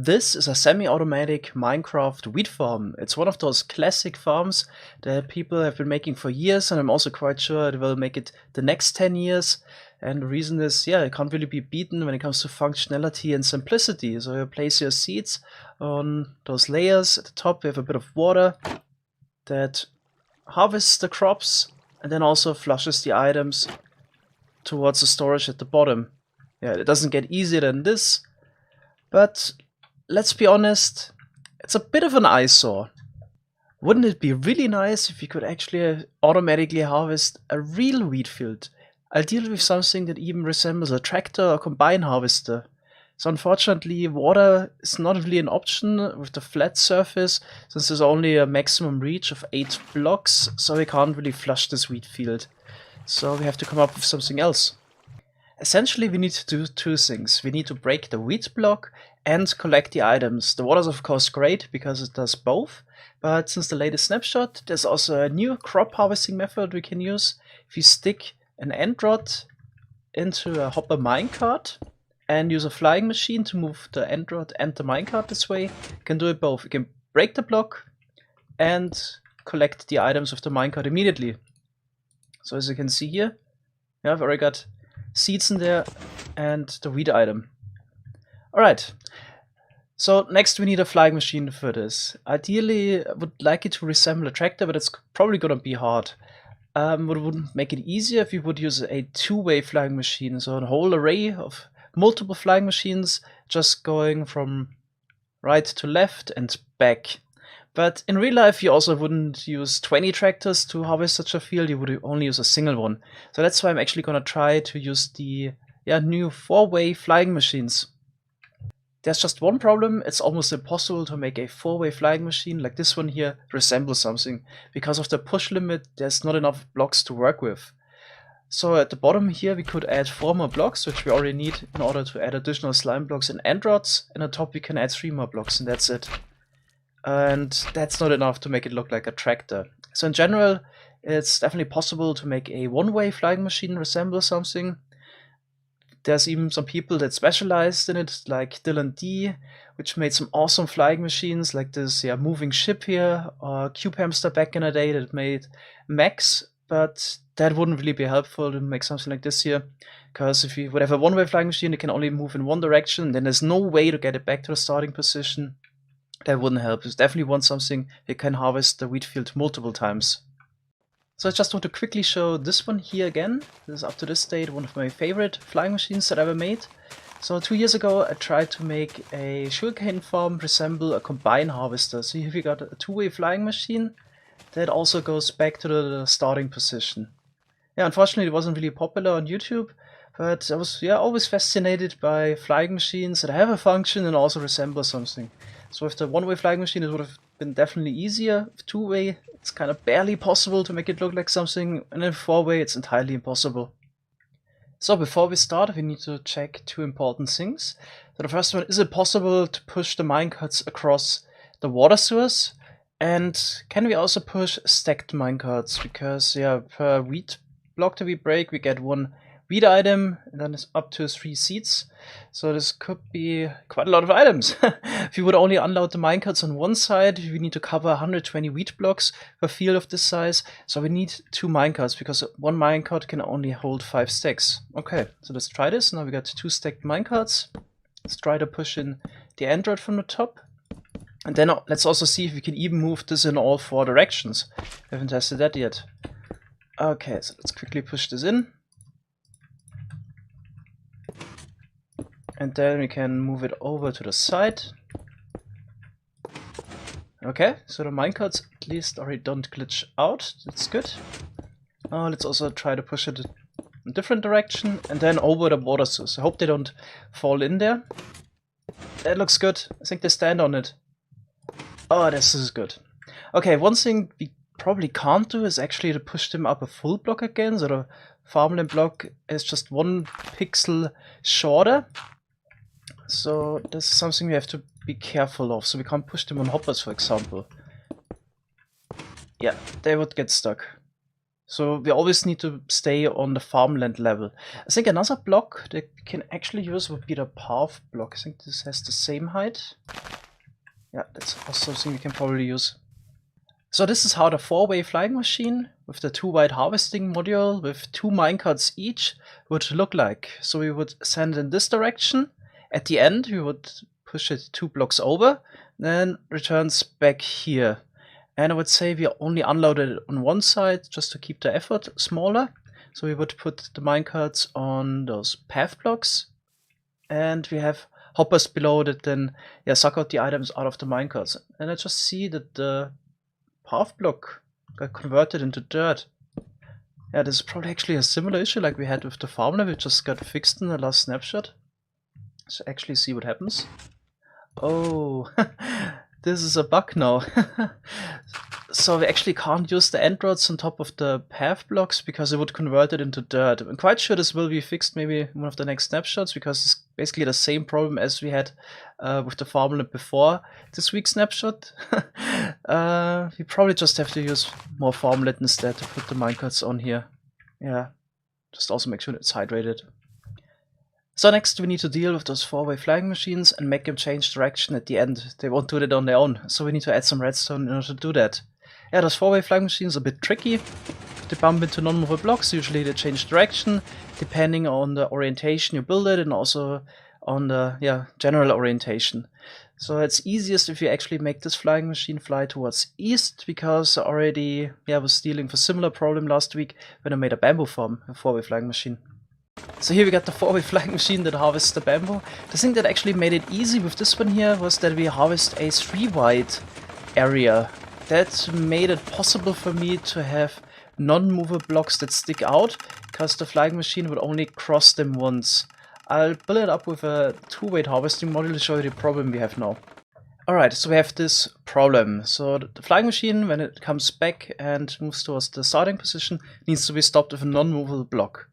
This is a semi-automatic Minecraft wheat farm. It's one of those classic farms that people have been making for years, and I'm also quite sure it will make it the next 10 years. And the reason is, yeah, it can't really be beaten when it comes to functionality and simplicity. So you place your seeds on those layers. At the top, you have a bit of water that harvests the crops and then also flushes the items towards the storage at the bottom. Yeah, it doesn't get easier than this, but let's be honest, it's a bit of an eyesore. Wouldn't it be really nice if you could actually automatically harvest a real wheat field? Ideally with something that even resembles a tractor or combine harvester. So unfortunately, water is not really an option with the flat surface, since there's only a maximum reach of 8 blocks, so we can't really flush this wheat field. So we have to come up with something else. Essentially, we need to do two things. We need to break the wheat block and collect the items. The water is of course great because it does both, but since the latest snapshot, there's also a new crop harvesting method we can use. If you stick an end rod into a hopper minecart and use a flying machine to move the end rod and the minecart this way, you can do it both. You can break the block and collect the items with the minecart immediately. So as you can see here, I've already got seeds in there and the wheat item. Alright, so next we need a flying machine for this. Ideally, I would like it to resemble a tractor, but it's probably gonna be hard. What would make it easier if you would use a two-way flying machine, so a whole array of multiple flying machines just going from right to left and back. But in real life, you also wouldn't use 20 tractors to harvest such a field, you would only use a single one. So that's why I'm actually gonna try to use the new four-way flying machines. There's just one problem: it's almost impossible to make a four-way flying machine like this one here resemble something. Because of the push limit, there's not enough blocks to work with. So at the bottom here we could add 4 more blocks, which we already need in order to add additional slime blocks and end rods, and on top we can add 3 more blocks, and that's it. And that's not enough to make it look like a tractor. So in general, it's definitely possible to make a one-way flying machine resemble something. There's even some people that specialized in it, like Dylan D, which made some awesome flying machines like this moving ship here, or Cubehamster back in the day that made mechs, but that wouldn't really be helpful to make something like this here, because if you would have a one-way flying machine, it can only move in one direction, then there's no way to get it back to the starting position. That wouldn't help. You definitely want something that can harvest the wheat field multiple times. So I just want to quickly show this one here again. This is up to this date one of my favorite flying machines that I ever made. So 2 years ago I tried to make a sugarcane farm resemble a combine harvester. So here we got a two-way flying machine that also goes back to the starting position. Yeah, unfortunately it wasn't really popular on YouTube, but I was always fascinated by flying machines that have a function and also resemble something. So with the one-way flying machine it would have been definitely easier. With two-way it's kind of barely possible to make it look like something, and in four-way it's entirely impossible. So before we start, we need to check 2 important things. So the first one, is it possible to push the minecarts across the water source? And can we also push stacked minecarts? Because per wheat block that we break, we get 1 wheat item, and then it's up to 3 seeds. So this could be quite a lot of items. If we would only unload the minecarts on one side, we need to cover 120 wheat blocks per field of this size. So we need 2 minecarts, because 1 minecart can only hold 5 stacks. Okay, so let's try this. Now we got 2 stacked minecarts. Let's try to push in the end rod from the top. And then let's also see if we can even move this in all 4 directions. We haven't tested that yet. Okay, so let's quickly push this in. And then we can move it over to the side. Okay, so the minecarts at least already don't glitch out. That's good. Let's also try to push it in a different direction and then over the water source. I hope they don't fall in there. That looks good. I think they stand on it. Oh, this is good. Okay, one thing we probably can't do is actually to push them up a full block again. So the farmland block is just 1 pixel shorter. So this is something we have to be careful of, so we can't push them on hoppers, for example. Yeah, they would get stuck. So we always need to stay on the farmland level. I think another block that we can actually use would be the path block. I think this has the same height. Yeah, that's also something we can probably use. So this is how the 4-way flying machine with the 2-wide harvesting module with 2 minecarts each would look like. So we would send in this direction. At the end, we would push it 2 blocks over, then returns back here. And I would say we only unloaded it on one side just to keep the effort smaller. So we would put the minecarts on those path blocks, and we have hoppers below that then suck out the items out of the minecarts. And I just see that the path block got converted into dirt. Yeah, this is probably actually a similar issue like we had with the farmland, which just got fixed in the last snapshot. So actually see what happens. Oh, this is a bug now. So we actually can't use the end rods on top of the path blocks because it would convert it into dirt. I'm quite sure this will be fixed maybe in one of the next snapshots, because it's basically the same problem as we had with the farmland before this week's snapshot. We probably just have to use more farmland instead to put the minecarts on here. Yeah, just also make sure it's hydrated. So next we need to deal with those 4-way flying machines and make them change direction at the end. They won't do that on their own, so we need to add some redstone in order to do that. Yeah, those 4-way flying machines are a bit tricky. If they bump into non-movable blocks, usually they change direction, depending on the orientation you build it and also on the general orientation. So it's easiest if you actually make this flying machine fly towards east, because I already was dealing with a similar problem last week when I made a bamboo farm, a 4-way flying machine. So here we got the 4-way flying machine that harvests the bamboo. The thing that actually made it easy with this one here was that we harvest a 3-wide area. That made it possible for me to have non-movable blocks that stick out, because the flying machine would only cross them once. I'll build it up with a 2-way harvesting module to show you the problem we have now. Alright, so we have this problem. So the flying machine, when it comes back and moves towards the starting position, needs to be stopped with a non-movable block.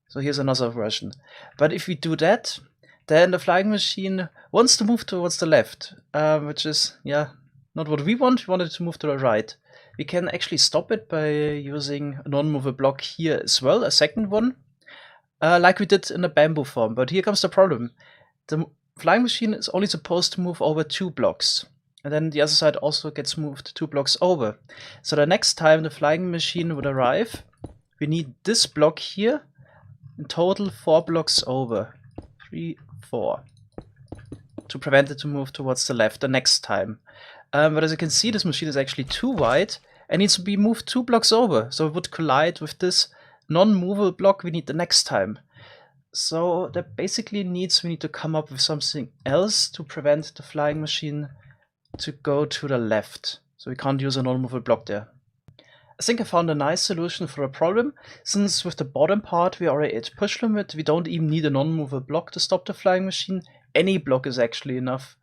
So here's another version. But if we do that, then the flying machine wants to move towards the left, which is, not what we want. We want it to move to the right. We can actually stop it by using a non-movable block here as well, a second one, like we did in the bamboo farm. But here comes the problem. The flying machine is only supposed to move over 2 blocks. And then the other side also gets moved 2 blocks over. So the next time the flying machine would arrive, we need this block here. In total 4 blocks over. 3, 4. To prevent it to move towards the left the next time. But as you can see, this machine is actually too wide and needs to be moved 2 blocks over. So it would collide with this non-movable block we need the next time. So that basically means we need to come up with something else to prevent the flying machine to go to the left. So we can't use a non-movable block there. I think I found a nice solution for the problem, since with the bottom part we already at push limit, we don't even need a non-movable block to stop the flying machine. Any block is actually enough.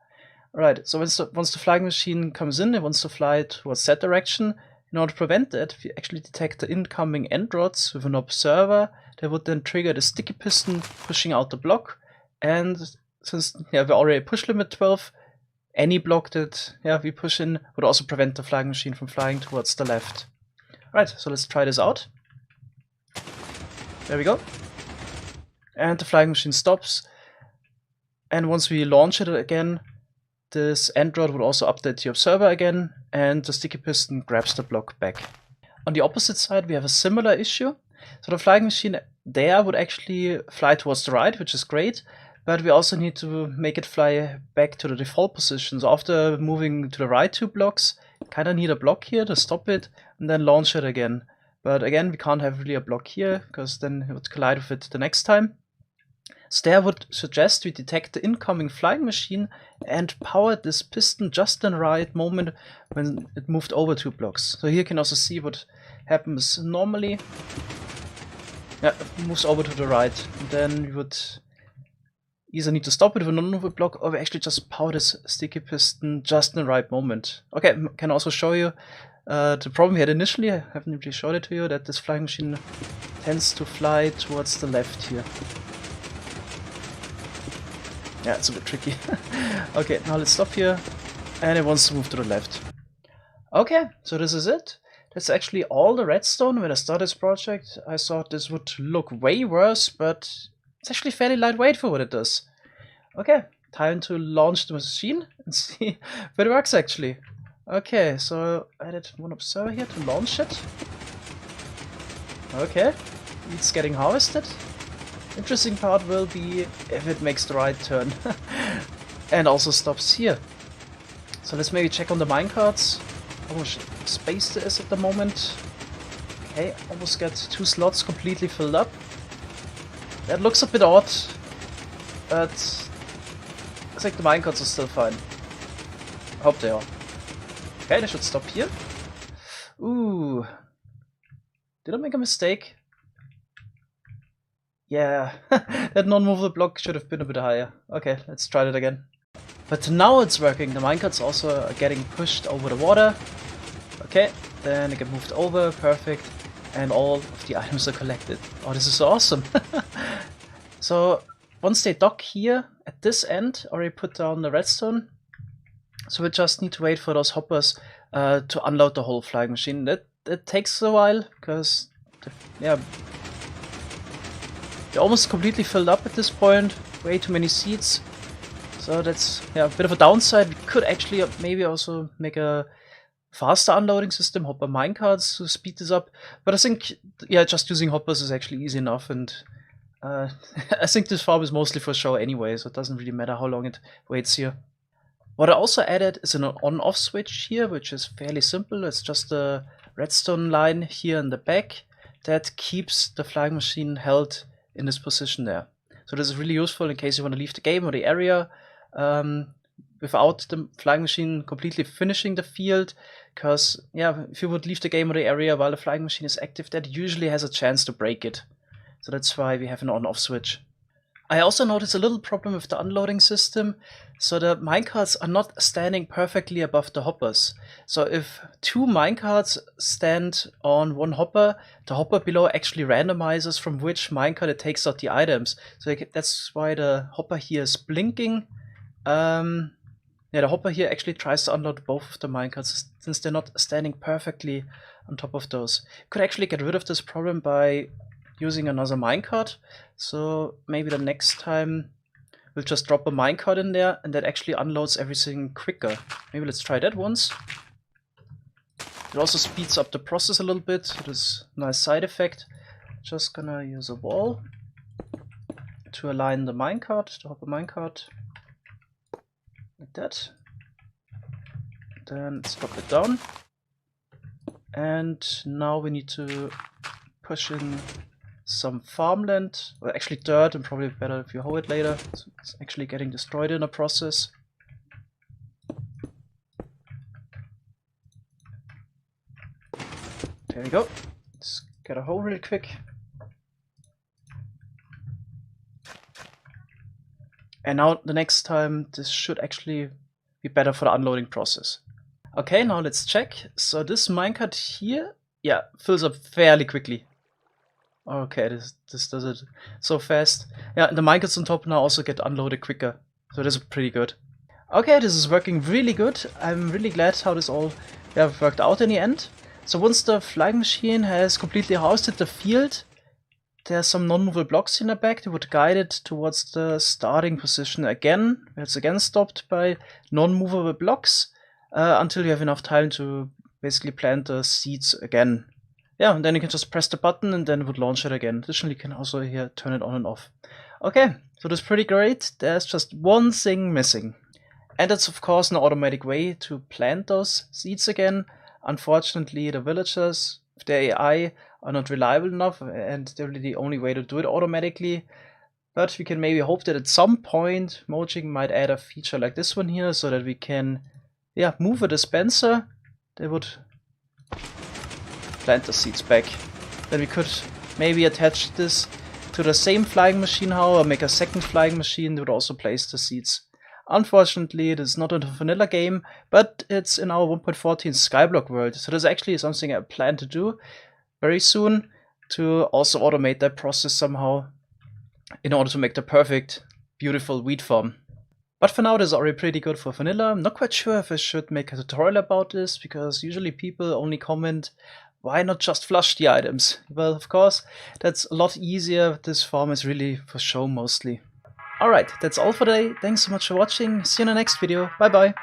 Alright, so once the flying machine comes in, it wants to fly towards that direction. In order to prevent that, we actually detect the incoming end rods with an observer that would then trigger the sticky piston pushing out the block. And since we're already at push limit 12, any block that we push in would also prevent the flying machine from flying towards the left. Right, so let's try this out. There we go. And the flying machine stops. And once we launch it again, this end rod would also update the observer again, and the sticky piston grabs the block back. On the opposite side, we have a similar issue. So the flying machine there would actually fly towards the right, which is great, but we also need to make it fly back to the default position. So after moving to the right 2 blocks, kind of need a block here to stop it and then launch it again. But again, we can't have really a block here, because then it would collide with it the next time. So there I would suggest we detect the incoming flying machine and power this piston just in the right moment when it moved over 2 blocks. So here you can also see what happens normally. It moves over to the right. And then we would either need to stop it with a non-movable block, or we actually just power this sticky piston just in the right moment. Okay, I can also show you the problem we had initially. I haven't really showed it to you, that this flying machine tends to fly towards the left here. Yeah, it's a bit tricky. Okay, now let's stop here. And it wants to move to the left. Okay, so this is it. That's actually all the redstone. When I started this project, I thought this would look way worse, but it's actually fairly lightweight for what it does. Okay, time to launch the machine and see if it works actually. Okay, so I added one observer here to launch it. Okay, it's getting harvested. Interesting part will be if it makes the right turn and also stops here. So let's maybe check on the minecarts. How much space there is at the moment. Okay, almost get 2 slots completely filled up. That looks a bit odd, but I think the minecarts are still fine. I hope they are. Okay, they should stop here. Ooh. Did I make a mistake? Yeah, that non-movable block should have been a bit higher. Okay, let's try that again. But now it's working. The minecarts also are getting pushed over the water. Okay, then they get moved over, perfect. And all of the items are collected. Oh, this is awesome. So, once they dock here, at this end, already put down the redstone. So we just need to wait for those hoppers to unload the whole flying machine. That takes a while, because they're almost completely filled up at this point. Way too many seats. So that's a bit of a downside. We could actually maybe also make a faster unloading system, hopper minecarts to speed this up. But I think, just using hoppers is actually easy enough, and I think this farm is mostly for show anyway, so it doesn't really matter how long it waits here. What I also added is an on-off switch here, which is fairly simple. It's just a redstone line here in the back that keeps the flying machine held in this position there. So this is really useful in case you want to leave the game or the area without the flying machine completely finishing the field, because if you would leave the game or the area while the flying machine is active, that usually has a chance to break it. So that's why we have an on-off switch. I also noticed a little problem with the unloading system. So the minecarts are not standing perfectly above the hoppers. So if 2 minecarts stand on one hopper, the hopper below actually randomizes from which minecart it takes out the items. So that's why the hopper here is blinking. The hopper here actually tries to unload both of the minecarts since they're not standing perfectly on top of those. You could actually get rid of this problem by using another minecart. So maybe the next time we'll just drop a minecart in there and that actually unloads everything quicker. Maybe let's try that once. It also speeds up the process a little bit. It is a nice side effect. Just gonna use a wall to align the minecart, the hopper minecart. Like that. Then let's drop it down. And now we need to push in some farmland, or actually dirt, and probably better if you hoe it later. So it's actually getting destroyed in the process. There we go. Let's get a hoe really quick. And now the next time this should actually be better for the unloading process. Okay, now let's check. So this minecart here, fills up fairly quickly. Okay, this does it so fast. Yeah, and the minecarts on top now also get unloaded quicker. So this is pretty good. Okay, this is working really good. I'm really glad how this all worked out in the end. So once the flying machine has completely harvested the field, there's some non-movable blocks in the back that would guide it towards the starting position again. It's again stopped by non-movable blocks until you have enough time to basically plant the seeds again. Yeah, and then you can just press the button and then it would launch it again. Additionally, you can also here turn it on and off. Okay, so that's pretty great. There's just one thing missing. And that's of course an automatic way to plant those seeds again. Unfortunately, the villagers, with their AI, are not reliable enough, and they're really the only way to do it automatically. But we can maybe hope that at some point Mojang might add a feature like this one here, so that we can move a dispenser that would plant the seeds back. Then we could maybe attach this to the same flying machine, or make a second flying machine that would also place the seeds. Unfortunately, it is not a vanilla game, but it's in our 1.14 Skyblock world, so this actually is something I plan to do very soon, to also automate that process somehow in order to make the perfect, beautiful wheat farm. But for now, this is already pretty good for vanilla. I'm not quite sure if I should make a tutorial about this, because usually people only comment, why not just flush the items? Well, of course, that's a lot easier. This farm is really for show mostly. Alright, that's all for today. Thanks so much for watching. See you in the next video. Bye bye.